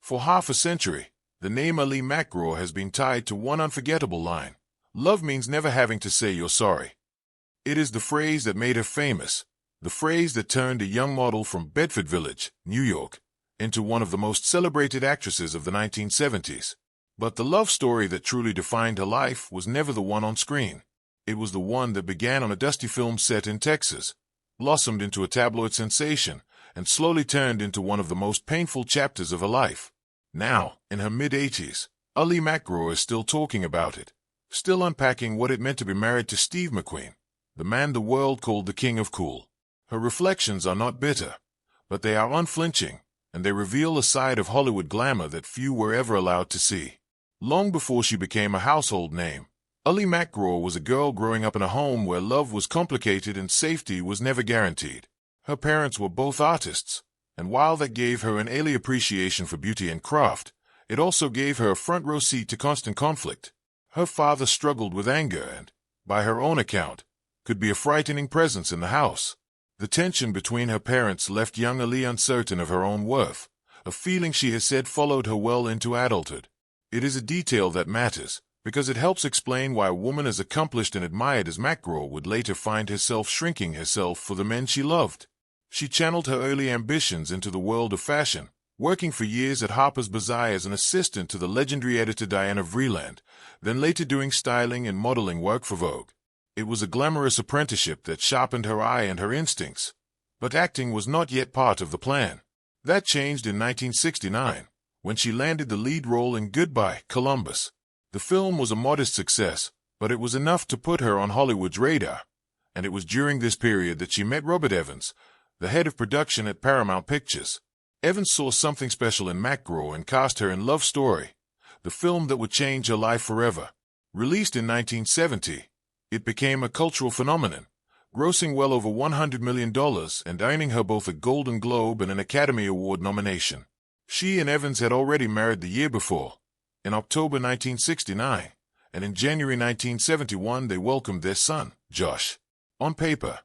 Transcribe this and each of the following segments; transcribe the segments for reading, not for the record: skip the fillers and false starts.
For half a century, the name Ali MacGraw has been tied to one unforgettable line. Love means never having to say you're sorry. It is the phrase that made her famous, the phrase that turned a young model from Bedford Village, New York, into one of the most celebrated actresses of the 1970s. But the love story that truly defined her life was never the one on screen. It was the one that began on a dusty film set in Texas, blossomed into a tabloid sensation, and slowly turned into one of the most painful chapters of her life. Now, in her mid-80s, Ali MacGraw is still talking about it, still unpacking what it meant to be married to Steve McQueen, the man the world called the King of Cool. Her reflections are not bitter, but they are unflinching, and they reveal a side of Hollywood glamour that few were ever allowed to see. Long before she became a household name, Ali MacGraw was a girl growing up in a home where love was complicated and safety was never guaranteed. Her parents were both artists, and while that gave her an alien appreciation for beauty and craft, it also gave her a front-row seat to constant conflict. Her father struggled with anger and, by her own account, could be a frightening presence in the house. The tension between her parents left young Ali uncertain of her own worth, a feeling she has said followed her well into adulthood. It is a detail that matters, because it helps explain why a woman as accomplished and admired as MacGraw would later find herself shrinking herself for the men she loved. She channeled her early ambitions into the world of fashion, working for years at Harper's Bazaar as an assistant to the legendary editor Diana Vreeland, then later doing styling and modeling work for Vogue. It was a glamorous apprenticeship that sharpened her eye and her instincts, but acting was not yet part of the plan. That changed in 1969, when she landed the lead role in Goodbye, Columbus. The film was a modest success, but it was enough to put her on Hollywood's radar, and it was during this period that she met Robert Evans, the head of production at Paramount Pictures. Evans saw something special in MacGraw and cast her in Love Story, the film that would change her life forever. Released in 1970, it became a cultural phenomenon, grossing well over $100 million and earning her both a Golden Globe and an Academy Award nomination. She and Evans had already married the year before, in October 1969, and in January 1971 they welcomed their son, Josh. On paper,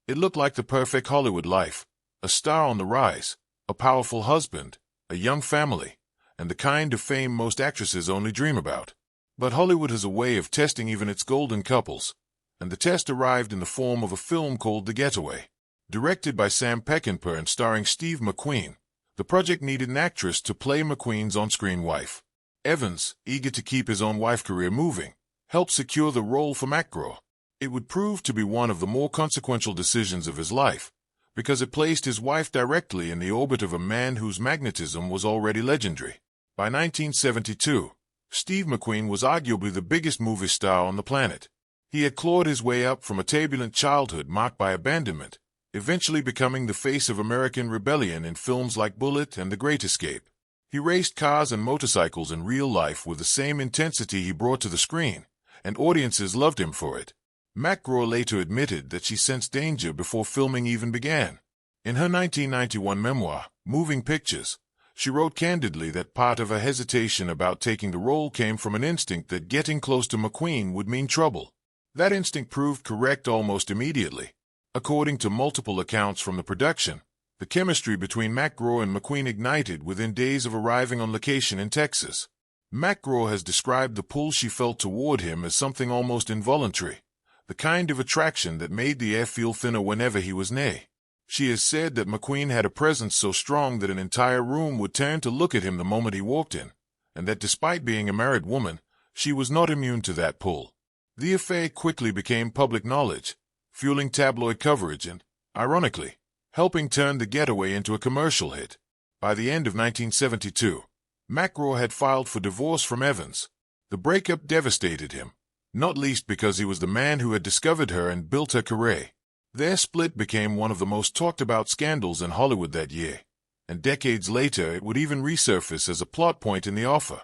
it looked like the perfect Hollywood life, a star on the rise, a powerful husband, a young family, and the kind of fame most actresses only dream about. But Hollywood has a way of testing even its golden couples, and the test arrived in the form of a film called The Getaway. Directed by Sam Peckinpah and starring Steve McQueen, the project needed an actress to play McQueen's on-screen wife. Evans, eager to keep his own wife career moving, helped secure the role for MacGraw. It would prove to be one of the more consequential decisions of his life, because it placed his wife directly in the orbit of a man whose magnetism was already legendary. By 1972, Steve McQueen was arguably the biggest movie star on the planet. He had clawed his way up from a turbulent childhood marked by abandonment, eventually becoming the face of American rebellion in films like Bullitt and The Great Escape. He raced cars and motorcycles in real life with the same intensity he brought to the screen, and audiences loved him for it. MacGraw later admitted that she sensed danger before filming even began. In her 1991 memoir, Moving Pictures, she wrote candidly that part of her hesitation about taking the role came from an instinct that getting close to McQueen would mean trouble. That instinct proved correct almost immediately. According to multiple accounts from the production, the chemistry between MacGraw and McQueen ignited within days of arriving on location in Texas. MacGraw has described the pull she felt toward him as something almost involuntary, the kind of attraction that made the air feel thinner whenever he was near. She has said that McQueen had a presence so strong that an entire room would turn to look at him the moment he walked in, and that despite being a married woman, she was not immune to that pull. The affair quickly became public knowledge, fueling tabloid coverage and, ironically, helping turn The Getaway into a commercial hit. By the end of 1972, MacGraw had filed for divorce from Evans. The breakup devastated him, not least because he was the man who had discovered her and built her career. Their split became one of the most talked-about scandals in Hollywood that year, and decades later it would even resurface as a plot point in The Offer,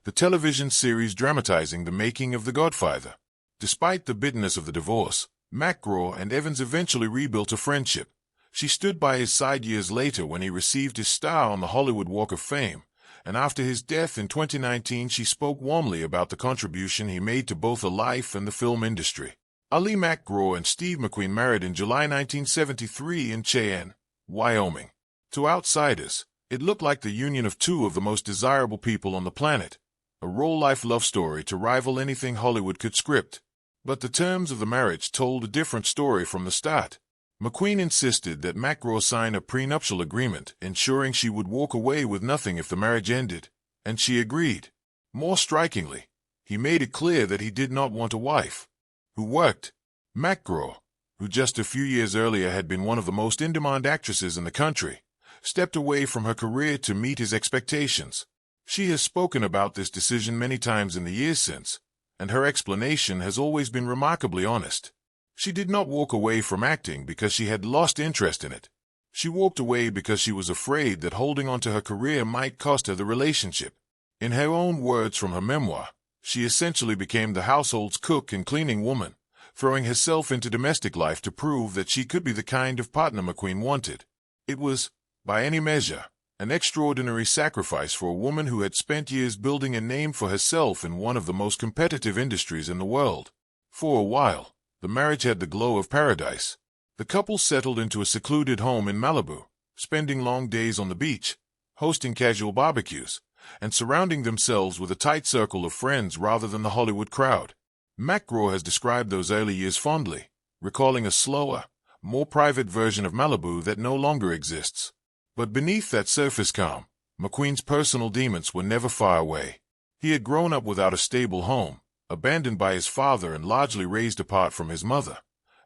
the television series dramatizing the making of The Godfather. Despite the bitterness of the divorce, MacGraw and Evans eventually rebuilt a friendship. She stood by his side years later when he received his star on the Hollywood Walk of Fame, and after his death in 2019 she spoke warmly about the contribution he made to both her life and the film industry. Ali MacGraw and Steve McQueen married in July 1973 in Cheyenne, Wyoming. To outsiders, It looked like the union of two of the most desirable people on the planet, a real-life love story to rival anything Hollywood could script. But the terms of the marriage told a different story from the start. McQueen insisted that MacGraw sign a prenuptial agreement, ensuring she would walk away with nothing if the marriage ended, and she agreed. More strikingly, he made it clear that he did not want a wife who worked. MacGraw, who just a few years earlier had been one of the most in-demand actresses in the country, stepped away from her career to meet his expectations. She has spoken about this decision many times in the years since, and her explanation has always been remarkably honest. She did not walk away from acting because she had lost interest in it. She walked away because she was afraid that holding on to her career might cost her the relationship. In her own words from her memoir, she essentially became the household's cook and cleaning woman, throwing herself into domestic life to prove that she could be the kind of partner McQueen wanted. It was, by any measure, an extraordinary sacrifice for a woman who had spent years building a name for herself in one of the most competitive industries in the world. For a while, the marriage had the glow of paradise. The couple settled into a secluded home in Malibu, spending long days on the beach, hosting casual barbecues, and surrounding themselves with a tight circle of friends rather than the Hollywood crowd. MacGraw has described those early years fondly, recalling a slower, more private version of Malibu that no longer exists. But beneath that surface calm, McQueen's personal demons were never far away. He had grown up without a stable home, abandoned by his father and largely raised apart from his mother,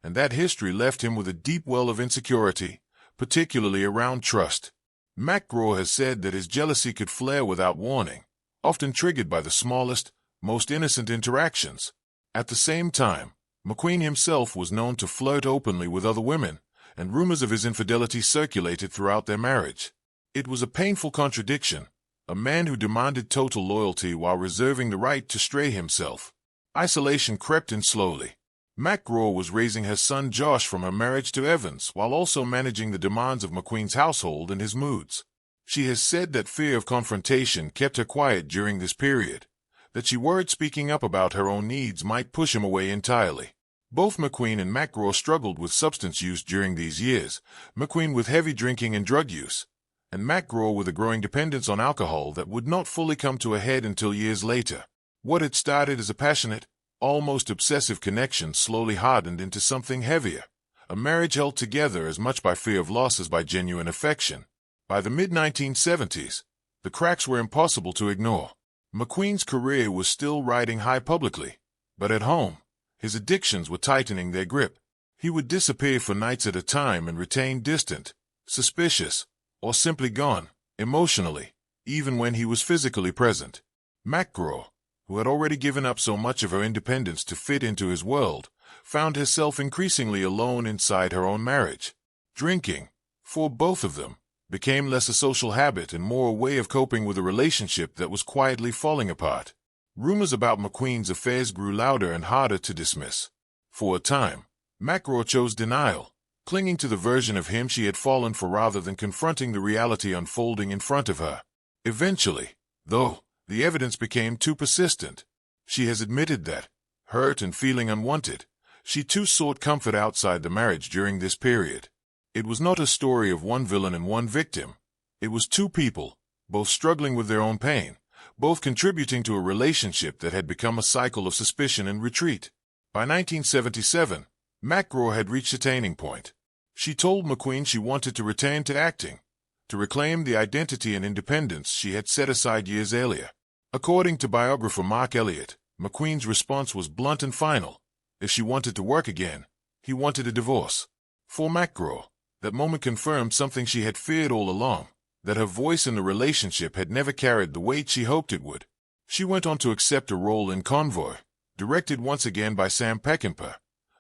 and that history left him with a deep well of insecurity, particularly around trust. MacGraw has said that his jealousy could flare without warning, often triggered by the smallest, most innocent interactions. At the same time, McQueen himself was known to flirt openly with other women, and rumors of his infidelity circulated throughout their marriage. It was a painful contradiction, a man who demanded total loyalty while reserving the right to stray himself. Isolation crept in slowly. MacGraw was raising her son Josh from her marriage to Evans while also managing the demands of McQueen's household and his moods. She has said that fear of confrontation kept her quiet during this period, that she worried speaking up about her own needs might push him away entirely. Both McQueen and MacGraw struggled with substance use during these years, McQueen with heavy drinking and drug use, and MacGraw with a growing dependence on alcohol that would not fully come to a head until years later. What had started as a passionate, almost obsessive connection slowly hardened into something heavier, a marriage held together as much by fear of loss as by genuine affection. By the mid-1970s, the cracks were impossible to ignore. McQueen's career was still riding high publicly, but at home, his addictions were tightening their grip. He would disappear for nights at a time and retain distant, suspicious, or simply gone, emotionally, even when he was physically present. MacGraw, who had already given up so much of her independence to fit into his world, found herself increasingly alone inside her own marriage. Drinking, for both of them, became less a social habit and more a way of coping with a relationship that was quietly falling apart. Rumors about McQueen's affairs grew louder and harder to dismiss. For a time, MacGraw chose denial, clinging to the version of him she had fallen for rather than confronting the reality unfolding in front of her. Eventually, though, the evidence became too persistent. She has admitted that, hurt and feeling unwanted, she too sought comfort outside the marriage during this period. It was not a story of one villain and one victim. It was two people, both struggling with their own pain, both contributing to a relationship that had become a cycle of suspicion and retreat. By 1977, MacGraw had reached a turning point. She told McQueen she wanted to return to acting, to reclaim the identity and independence she had set aside years earlier. According to biographer Mark Elliott, McQueen's response was blunt and final. If she wanted to work again, he wanted a divorce. For MacGraw, that moment confirmed something she had feared all along, that her voice in the relationship had never carried the weight she hoped it would. She went on to accept a role in Convoy, directed once again by Sam Peckinpah,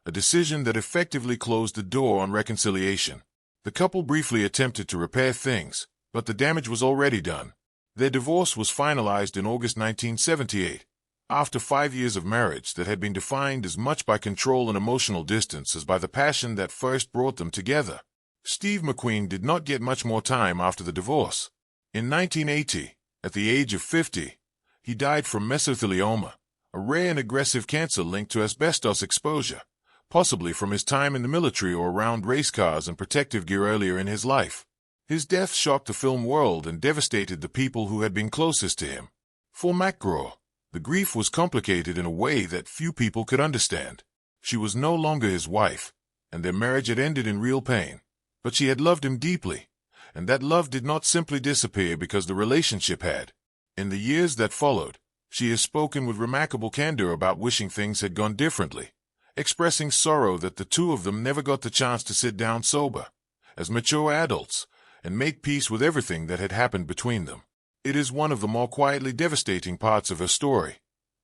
a decision that effectively closed the door on reconciliation. The couple briefly attempted to repair things, but the damage was already done. Their divorce was finalized in August 1978, after 5 years of marriage that had been defined as much by control and emotional distance as by the passion that first brought them together. Steve McQueen did not get much more time after the divorce. In 1980, at the age of 50, he died from mesothelioma, a rare and aggressive cancer linked to asbestos exposure, possibly from his time in the military or around race cars and protective gear earlier in his life. His death shocked the film world and devastated the people who had been closest to him. For MacGraw, the grief was complicated in a way that few people could understand. She was no longer his wife, and their marriage had ended in real pain. But she had loved him deeply, and that love did not simply disappear because the relationship had. In the years that followed, she has spoken with remarkable candor about wishing things had gone differently, expressing sorrow that the two of them never got the chance to sit down sober, as mature adults, and make peace with everything that had happened between them. It is one of the more quietly devastating parts of her story,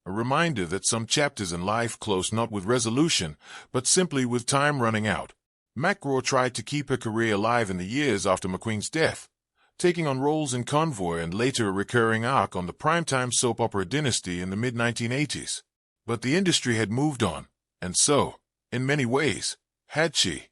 a reminder that some chapters in life close not with resolution, but simply with time running out. MacGraw tried to keep her career alive in the years after McQueen's death, taking on roles in Convoy and later a recurring arc on the primetime soap opera Dynasty in the mid-1980s. But the industry had moved on, and so, in many ways, had she.